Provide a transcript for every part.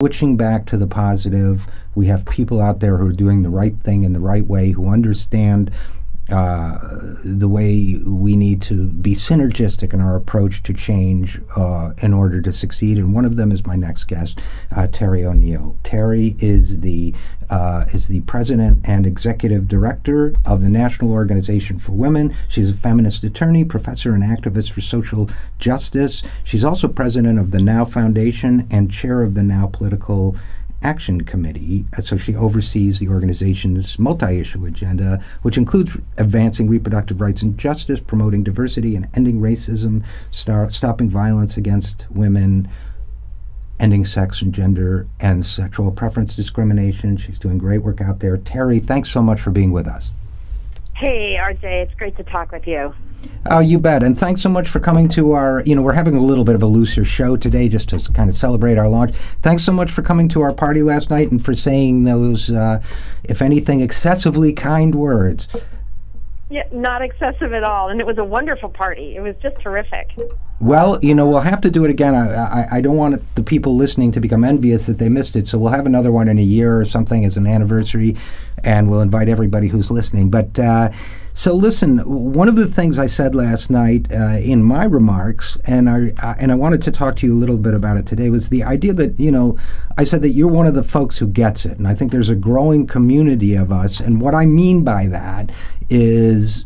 Switching back to the positive, we have people out there who are doing the right thing in the right way, who understand the way we need to be synergistic in our approach to change in order to succeed. And one of them is my next guest, Terry O'Neill. Terry is the president and executive director of the National Organization for Women. She's a feminist attorney, professor, and activist for social justice. She's also president of the Now Foundation and chair of the Now Political Action Committee. So she oversees the organization's multi-issue agenda, which includes advancing reproductive rights and justice, promoting diversity and ending racism, stopping violence against women, ending sex and gender and sexual preference discrimination. She's doing great work out there. Terry, thanks so much for being with us. Hey, RJ, it's great to talk with you. Oh, you bet. And thanks so much for coming to our, we're having a little bit of a looser show today just to kind of celebrate our launch. Thanks so much for coming to our party last night and for saying those, if anything, excessively kind words. Yeah, not excessive at all. And it was a wonderful party. It was just terrific. Well, we'll have to do it again. I don't want the people listening to become envious that they missed it, so we'll have another one in a year or something as an anniversary, and we'll invite everybody who's listening. But so listen, one of the things I said last night in my remarks, and I wanted to talk to you a little bit about it today, was the idea that, I said that you're one of the folks who gets it, and I think there's a growing community of us, and what I mean by that is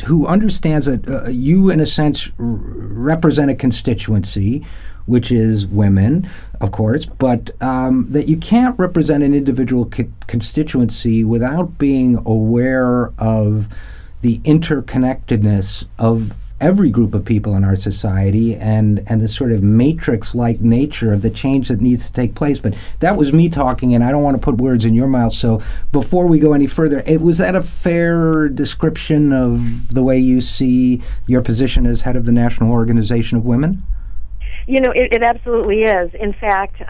who understands that you, in a sense, represent a constituency, which is women, of course, but that you can't represent an individual constituency without being aware of the interconnectedness of every group of people in our society and the sort of matrix-like nature of the change that needs to take place. But that was me talking, and I don't want to put words in your mouth. So before we go any further, was that a fair description of the way you see your position as head of the National Organization of Women? It absolutely is. In fact,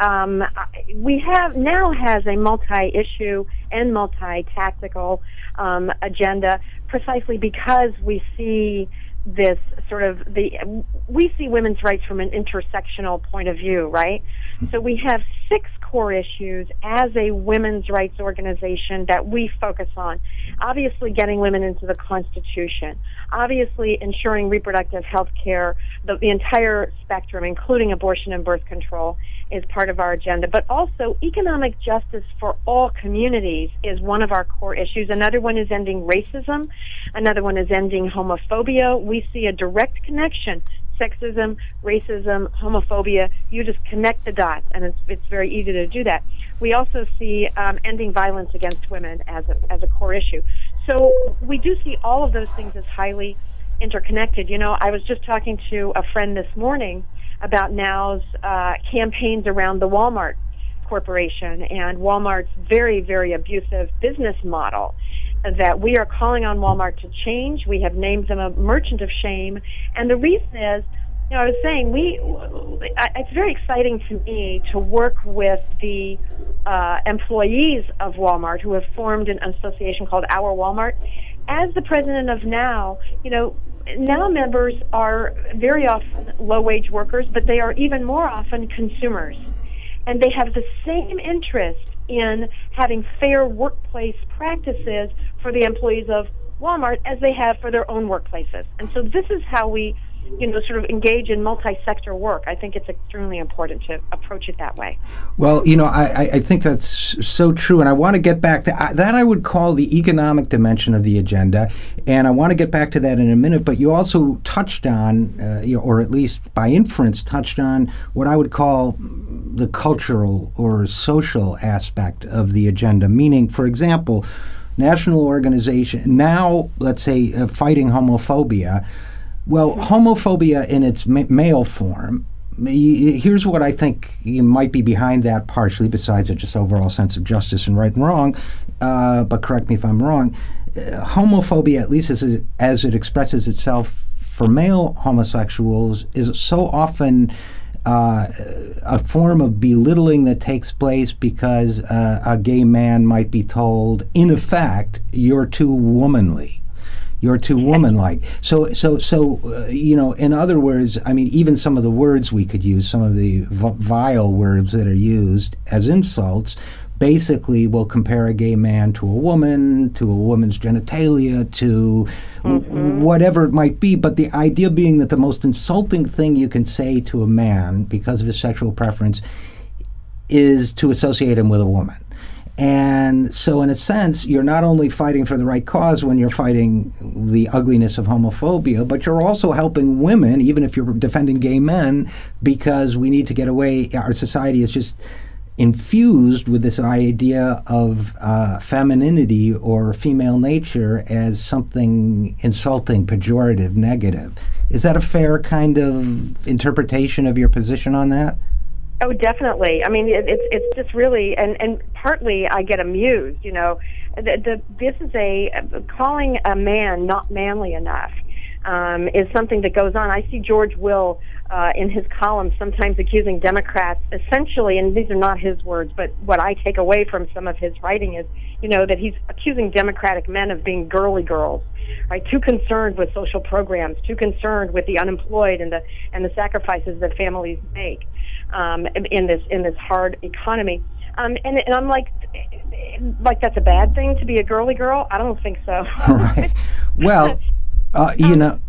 we now has a multi-issue and multi-tactical agenda precisely because we see this we see women's rights from an intersectional point of view, right? So we have 6 core issues as a women's rights organization that we focus on. Obviously, getting women into the Constitution. Obviously, ensuring reproductive health care, the entire spectrum, including abortion and birth control, is part of our agenda. But also, economic justice for all communities is one of our core issues. Another one is ending racism. Another one is ending homophobia. We see a direct connection. Sexism, racism, homophobia, you just connect the dots, and it's very easy to do that. We also see ending violence against women as a core issue. So we do see all of those things as highly interconnected. I was just talking to a friend this morning about Now's campaigns around the Walmart Corporation and Walmart's very, very abusive business model that we are calling on Walmart to change. We have named them a merchant of shame. And the reason is, I was saying, it's very exciting to me to work with the employees of Walmart who have formed an association called Our Walmart. As the president of Now, Now members are very often low-wage workers, but they are even more often consumers. And they have the same interest in having fair workplace practices for the employees of Walmart as they have for their own workplaces. And so this is how we, sort of engage in multi-sector work. I think it's extremely important to approach it that way. Well, I think that's so true, and I want to get back to that. I would call the economic dimension of the agenda, and I want to get back to that in a minute, but you also touched on, or at least by inference, touched on what I would call the cultural or social aspect of the agenda, meaning, for example, national organization, now, let's say, fighting homophobia. Well, homophobia in its male form, here's what I think might be behind that partially, besides a just overall sense of justice and right and wrong, but correct me if I'm wrong. Homophobia, at least as it expresses itself for male homosexuals, is so often a form of belittling that takes place because a gay man might be told, in effect, you're too womanly. you're too womanlike. So in other words, I mean, even some of the words we could use, some of the vile words that are used as insults, basically will compare a gay man to a woman's genitalia, to whatever it might be. But the idea being that the most insulting thing you can say to a man because of his sexual preference is to associate him with a woman. And so in a sense, you're not only fighting for the right cause when you're fighting the ugliness of homophobia, but you're also helping women, even if you're defending gay men, because we need to get away. Our society is just infused with this idea of femininity or female nature as something insulting, pejorative, negative. Is that a fair kind of interpretation of your position on that? Oh, definitely. I mean, it's just really, and partly I get amused, this is calling a man not manly enough is something that goes on. I see George Will in his columns sometimes accusing Democrats essentially, and these are not his words, but what I take away from some of his writing is, that he's accusing Democratic men of being girly girls, right? Too concerned with social programs, too concerned with the unemployed and the sacrifices that families make in this hard economy. And I'm like that's a bad thing to be a girly girl? I don't think so. Right. Well, and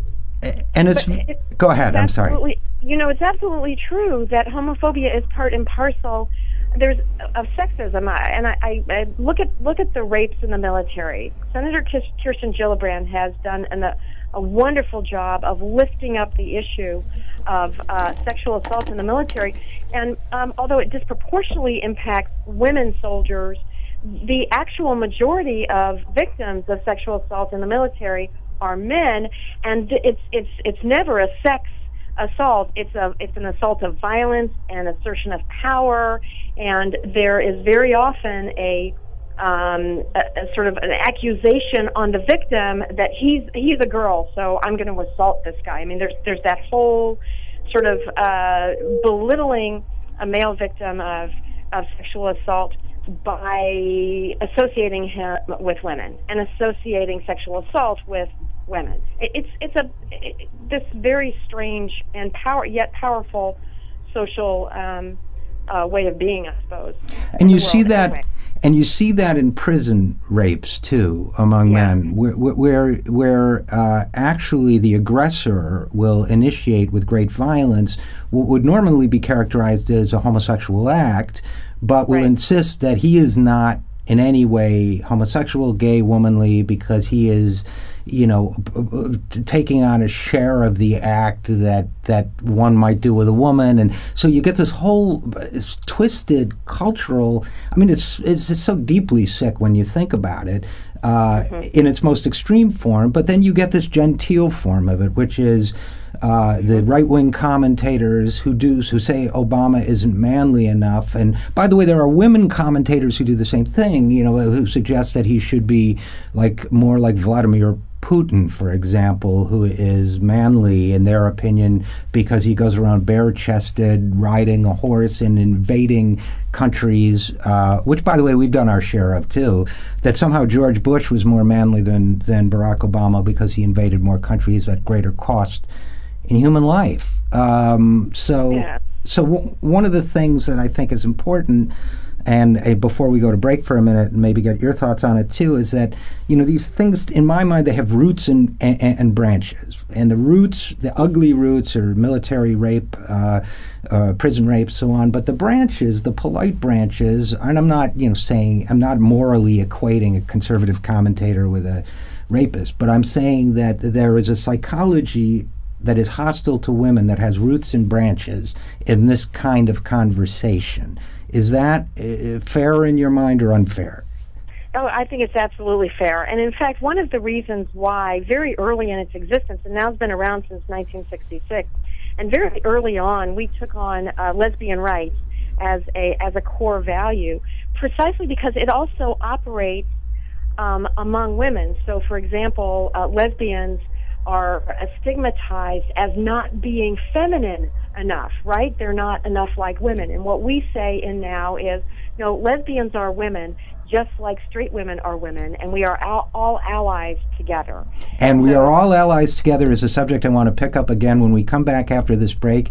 go ahead. I'm sorry. It's absolutely true that homophobia is part and parcel. There's of sexism, and I look at the rapes in the military. Senator Kirsten Gillibrand has done a wonderful job of lifting up the issue of sexual assault in the military. And although it disproportionately impacts women soldiers, the actual majority of victims of sexual assault in the military are men, and it's never a sex assault. It's an assault of violence and assertion of power, and there is very often a sort of an accusation on the victim that he's a girl, so I'm going to assault this guy. I mean, there's that whole sort of belittling a male victim of sexual assault by associating him with women and associating sexual assault with women. It's this very strange and yet powerful social way of being, I suppose. And you see that. Anyway. And you see that in prison rapes too among men, where actually the aggressor will initiate with great violence what would normally be characterized as a homosexual act, but will insist that he is not in any way homosexual, gay, womanly, because he is, taking on a share of the act that one might do with a woman. And so you get this whole twisted cultural, I mean, it's so deeply sick when you think about it in its most extreme form, but then you get this genteel form of it, which is the right-wing commentators who say Obama isn't manly enough. And by the way, there are women commentators who do the same thing, who suggest that he should be more like Vladimir Putin, for example, who is manly in their opinion because he goes around bare-chested, riding a horse and invading countries, which, by the way, we've done our share of, too, that somehow George Bush was more manly than Barack Obama because he invaded more countries at greater cost in human life. So one of the things that I think is important, and before we go to break for a minute and maybe get your thoughts on it too, is that these things, in my mind, they have roots and branches. And the roots, the ugly roots, are military rape, prison rape, so on. But the branches, the polite branches, and I'm not saying, I'm not morally equating a conservative commentator with a rapist, but I'm saying that there is a psychology that is hostile to women, that has roots and branches in this kind of conversation. Is that fair in your mind or unfair? Oh, I think it's absolutely fair. And in fact, one of the reasons why very early in its existence, and now it's been around since 1966, and very early on we took on lesbian rights as a core value, precisely because it also operates among women. So, for example, lesbians are stigmatized as not being feminine enough, right? They're not enough like women. And what we say in now is, lesbians are women, just like straight women are women, and we are all allies together. And we are all allies together is a subject I want to pick up again when we come back after this break.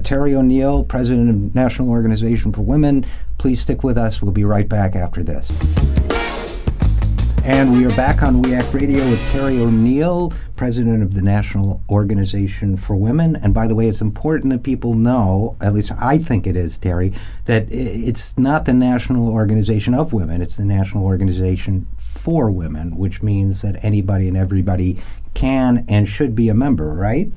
Terry O'Neill, President of National Organization for Women, please stick with us. We'll be right back after this. And we are back on We Act Radio with Terry O'Neill, President of the National Organization for Women. And by the way, it's important that people know, at least I think it is, Terry, that it's not the National Organization of Women, it's the National Organization for Women, which means that anybody and everybody can and should be a member, right?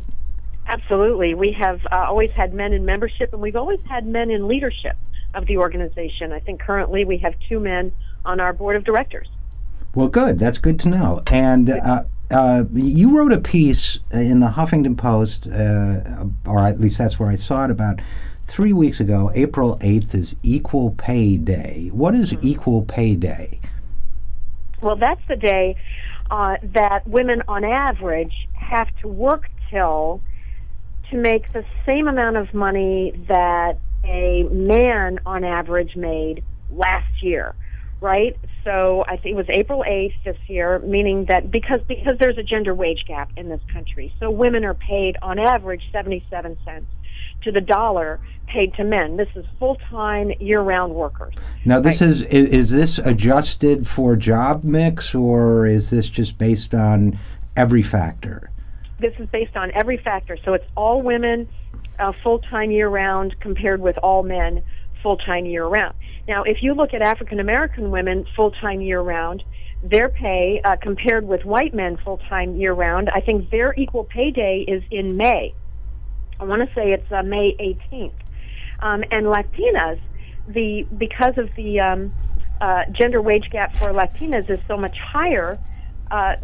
Absolutely. We have always had men in membership, and we've always had men in leadership of the organization. I think currently we have 2 men on our board of directors. Well, good. That's good to know. And you wrote a piece in the Huffington Post, or at least that's where I saw it, about 3 weeks ago. April 8th is Equal Pay Day. What is Equal Pay Day? Well, that's the day that women on average have to work till to make the same amount of money that a man on average made last year. Right? So I think it was April 8th this year, meaning that because there's a gender wage gap in this country, so women are paid on average 77 cents to the dollar paid to men. This is full-time, year-round workers. Now, this is this adjusted for job mix, or is this just based on every factor? This is based on every factor. So it's all women full-time, year-round, compared with all men full-time year-round. Now, if you look at African-American women full-time year-round, their pay, compared with white men full-time year-round, I think their Equal Pay Day is in May. I want to say it's May 18th. And Latinas, because of the gender wage gap for Latinas is so much higher, I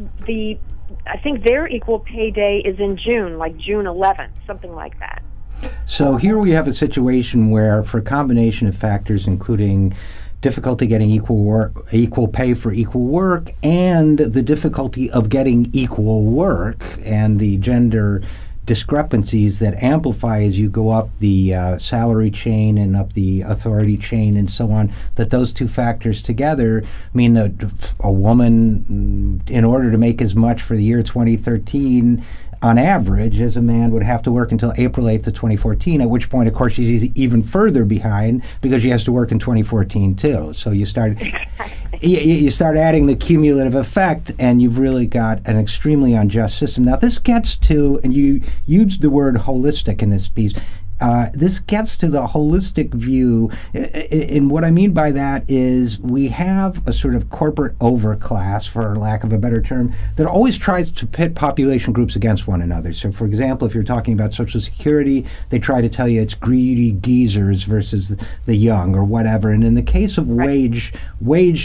think their Equal Pay Day is in June, like June 11th, something like that. So here we have a situation where, for a combination of factors, including difficulty getting equal pay for equal work, and the difficulty of getting equal work, and the gender discrepancies that amplify as you go up the salary chain and up the authority chain and so on, that those two factors together mean that a woman, in order to make as much for the year 2013, on average, as a man, would have to work until April 8th of 2014, at which point, of course, she's even further behind because she has to work in 2014, too. So you start you start adding the cumulative effect, and you've really got an extremely unjust system. Now, this gets to, and you used the word holistic in this piece, this gets to the holistic view, and what I mean by that is we have a sort of corporate overclass, for lack of a better term, that always tries to pit population groups against one another. So, for example, if you're talking about Social Security, they try to tell you it's greedy geezers versus the young or whatever. And in the case of wage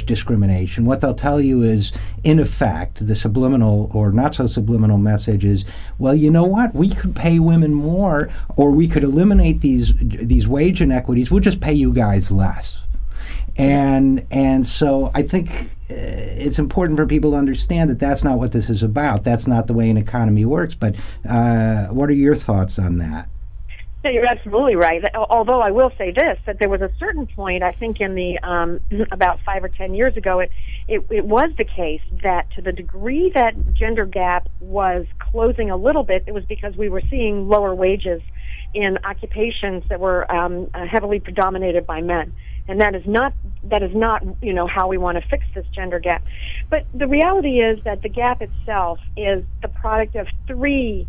discrimination, what they'll tell you is, in effect, the subliminal or not so subliminal message is, well, you know what? We could pay women more, or we could eliminate these wage inequities. We'll just pay you guys less. And so I think it's important for people to understand that that's not what this is about. That's not the way an economy works. But what are your thoughts on that? No, you're absolutely right. Although I will say this, that there was a certain point, I think in the about 5 or 10 years ago, it was the case that to the degree that gender gap was closing a little bit, it was because we were seeing lower wages in occupations that were heavily predominated by men. And that is not how we want to fix this gender gap. But the reality is that the gap itself is the product of 3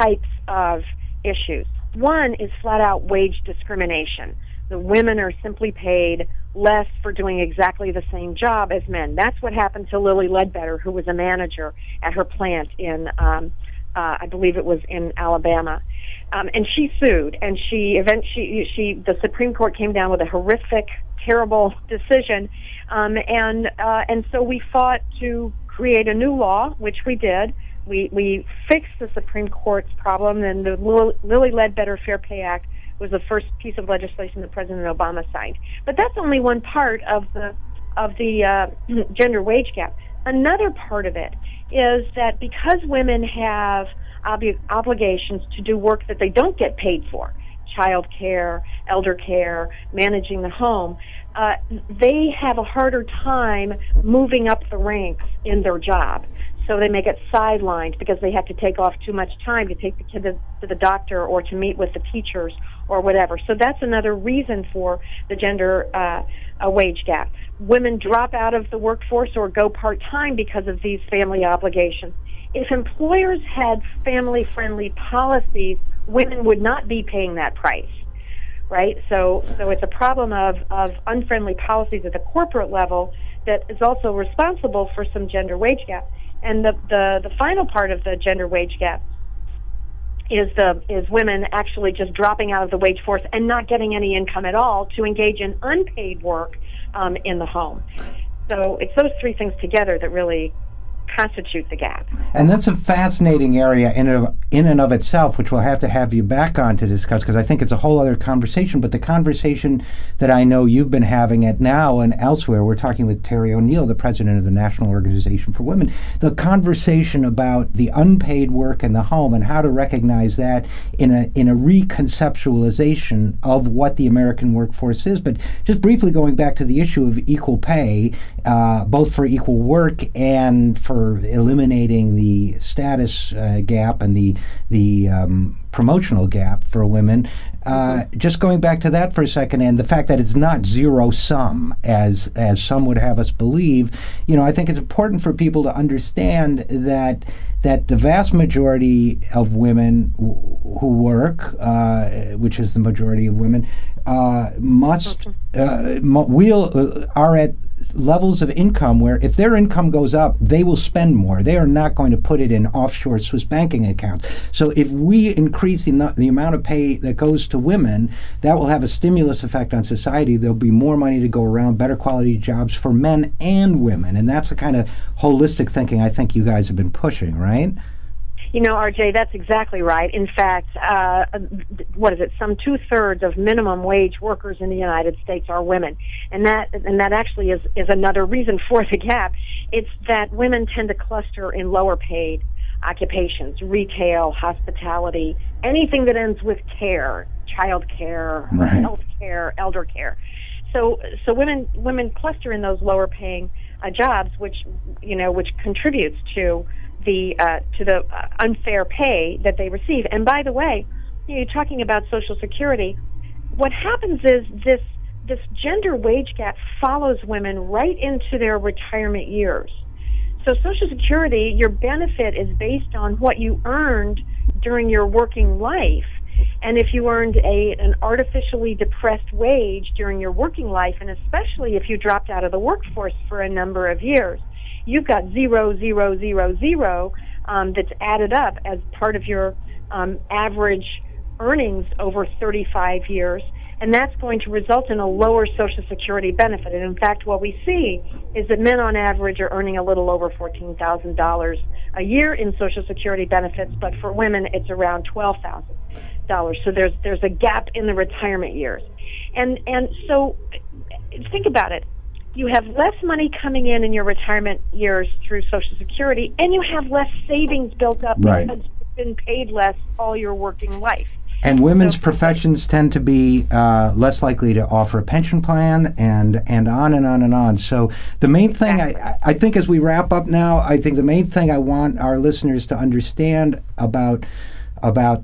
types of issues. One is flat-out wage discrimination. The women are simply paid less for doing exactly the same job as men. That's what happened to Lily Ledbetter, who was a manager at her plant in, I believe it was in Alabama. And she sued, and the Supreme Court came down with a horrific, terrible decision, and so we fought to create a new law, which we did. We fixed the Supreme Court's problem, and the Lilly Ledbetter Fair Pay Act was the first piece of legislation that President Obama signed. But that's only one part of the gender wage gap. Another part of it is that because women have obligations to do work that they don't get paid for, child care, elder care, managing the home, they have a harder time moving up the ranks in their job. So they may get sidelined because they have to take off too much time to take the kid to the doctor or to meet with the teachers or whatever. So that's another reason for the gender wage gap. Women drop out of the workforce or go part-time because of these family obligations. If employers had family-friendly policies, women would not be paying that price, right? So it's a problem of unfriendly policies at the corporate level that is also responsible for some gender wage gap. And the final part of the gender wage gap is women actually just dropping out of the wage force and not getting any income at all to engage in unpaid work in the home. So it's those three things together that really constitute the gap. And that's a fascinating area in and of itself, which we'll have you back on to discuss, because I think it's a whole other conversation. But the conversation that I know you've been having at now and elsewhere, we're talking with Terry O'Neill, the president of the National Organization for Women, the conversation about the unpaid work in the home and how to recognize that in a reconceptualization of what the American workforce is. But just briefly going back to the issue of equal pay, both for equal work and for eliminating the status gap and the promotional gap for women. Just going back to that for a second, and the fact that it's not zero sum as some would have us believe, I think it's important for people to understand that the vast majority of women who work, which is the majority of women, are at levels of income where if their income goes up, they will spend more. They are not going to put it in offshore Swiss banking accounts. So if we increase the amount of pay that goes to women, that will have a stimulus effect on society. There'll be more money to go around, better quality jobs for men and women. And that's the kind of holistic thinking I think you guys have been pushing, right? RJ, that's exactly right. In fact, some 2/3 of minimum wage workers in the United States are women, and that actually is another reason for the gap. It's that women tend to cluster in lower paid occupations, retail, hospitality, anything that ends with care, child care, right, health care, elder care. So women cluster in those lower paying jobs, which contributes to the unfair pay that they receive. And by the way, you're talking about Social Security. What happens is this gender wage gap follows women right into their retirement years. So Social Security, your benefit is based on what you earned during your working life. And if you earned an artificially depressed wage during your working life, and especially if you dropped out of the workforce for a number of years, you've got 0,000 that's added up as part of your average earnings over 35 years, and that's going to result in a lower Social Security benefit. And in fact, what we see is that men on average are earning a little over $14,000 a year in Social Security benefits, but for women it's around $12,000. So there's a gap in the retirement years. And so think about it. You have less money coming in your retirement years through Social Security, and you have less savings built up because you've been paid less all your working life. And women's professions tend to be less likely to offer a pension plan, and on and on and on. So the main thing, I think as we wrap up now, I think the main thing I want our listeners to understand about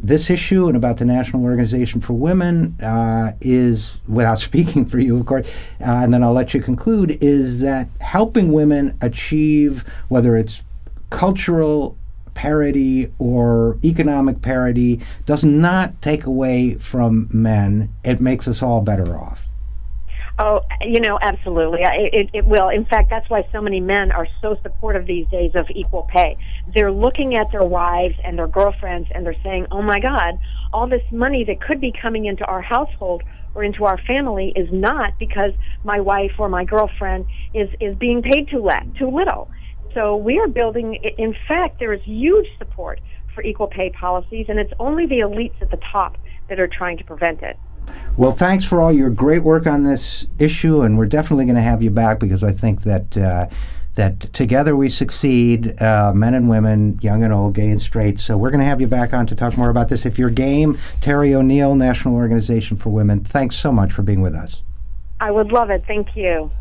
this issue and about the National Organization for Women is, without speaking for you, of course, and then I'll let you conclude, is that helping women achieve, whether it's cultural parity or economic parity, does not take away from men. It makes us all better off. Oh, absolutely. It will. In fact, that's why so many men are so supportive these days of equal pay. They're looking at their wives and their girlfriends and they're saying, oh my God, all this money that could be coming into our household or into our family is not because my wife or my girlfriend is being paid too little. So we are building, in fact, there is huge support for equal pay policies, and it's only the elites at the top that are trying to prevent it. Well, thanks for all your great work on this issue, and we're definitely going to have you back because I think that together we succeed, men and women, young and old, gay and straight. So we're going to have you back on to talk more about this. If you're game, Terry O'Neill, National Organization for Women, thanks so much for being with us. I would love it. Thank you.